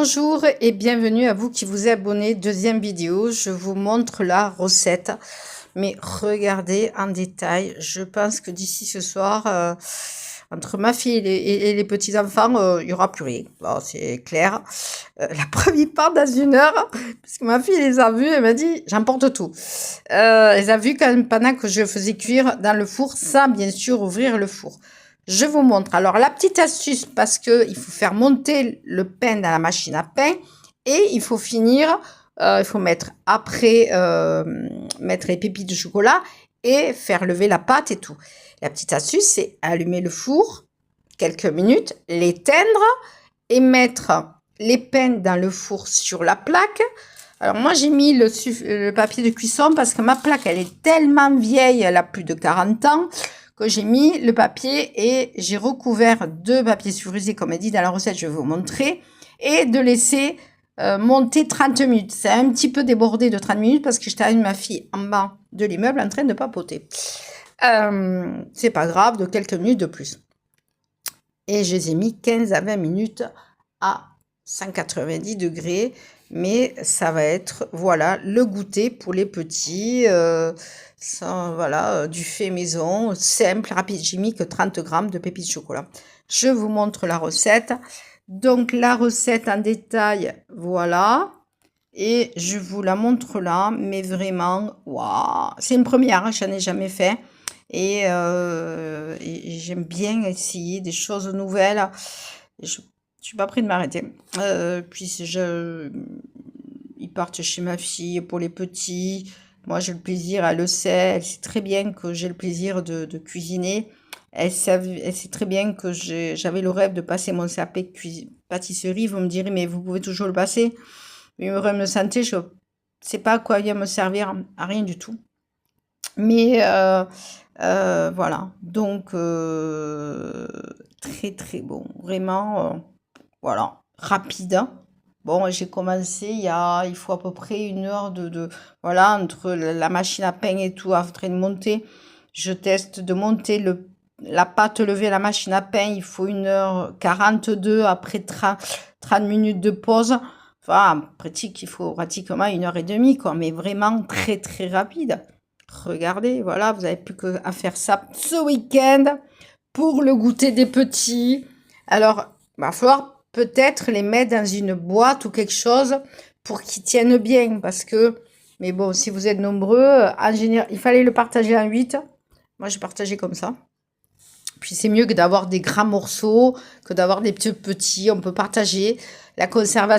Bonjour et bienvenue à vous qui vous êtes abonné. Deuxième vidéo, je vous montre la recette. Mais regardez en détail. Je pense que d'ici ce soir, entre ma fille et les petits-enfants, il n'y aura plus rien. Bon, c'est clair. La preuve, ils partent dans 1 heure. Parce que ma fille les a vus, elle m'a dit, j'emporte tout. Elle a vu pendant que je faisais cuire dans le four, sans bien sûr ouvrir le four. Je vous montre. Alors, la petite astuce, parce que il faut faire monter le pain dans la machine à pain et il faut finir, il faut mettre après, mettre les pépites de chocolat et faire lever la pâte et tout. La petite astuce, c'est allumer le four quelques minutes, l'éteindre et mettre les pains dans le four sur la plaque. Alors, moi, j'ai mis le papier de cuisson parce que ma plaque, elle est tellement vieille, elle a plus de 40 ans, que j'ai mis le papier et j'ai recouvert 2 papiers sulfurisés, comme elle dit dans la recette, je vais vous montrer, et de laisser monter 30 minutes. C'est un petit peu débordé de 30 minutes parce que j'étais avec ma fille en bas de l'immeuble en train de papoter. C'est pas grave, de quelques minutes de plus. Et je les ai mis 15 à 20 minutes à 190 degrés. Mais ça va être, voilà, le goûter pour les petits. Voilà, du fait maison, simple, rapide. J'ai mis que 30 grammes de pépites de chocolat. Je vous montre la recette. Donc, la recette en détail, voilà. Et je vous la montre là, mais vraiment, waouh, c'est une première, je n'en ai jamais fait. Et j'aime bien essayer des choses nouvelles. Je suis pas prête de m'arrêter. Puis ils partent chez ma fille pour les petits. Moi, j'ai le plaisir, elle le sait. Elle sait très bien que j'ai le plaisir de cuisiner. Elle sait très bien que j'avais le rêve de passer mon CAP pâtisserie. Vous me direz, mais vous pouvez toujours le passer. Mais le rêve de santé, je ne sais pas à quoi il va me servir, à rien du tout. Mais voilà. Donc, très très bon. Vraiment, voilà, rapide. Bon, j'ai commencé il faut à peu près 1 heure voilà, entre la machine à pain et tout, en train de monter. Je teste de monter la pâte levée à la machine à pain. Il faut 1h42 après 30 minutes de pause. Enfin, en pratique, il faut pratiquement 1h30, quoi, mais vraiment très très rapide. Regardez, voilà, vous n'avez plus qu'à faire ça ce week-end pour le goûter des petits. Alors, il va falloir peut-être les mettre dans une boîte ou quelque chose pour qu'ils tiennent bien. Parce que, mais bon, si vous êtes nombreux, en général, il fallait le partager en 8. Moi, j'ai partagé comme ça. Puis c'est mieux que d'avoir des grands morceaux, que d'avoir des petits. On peut partager. La conservation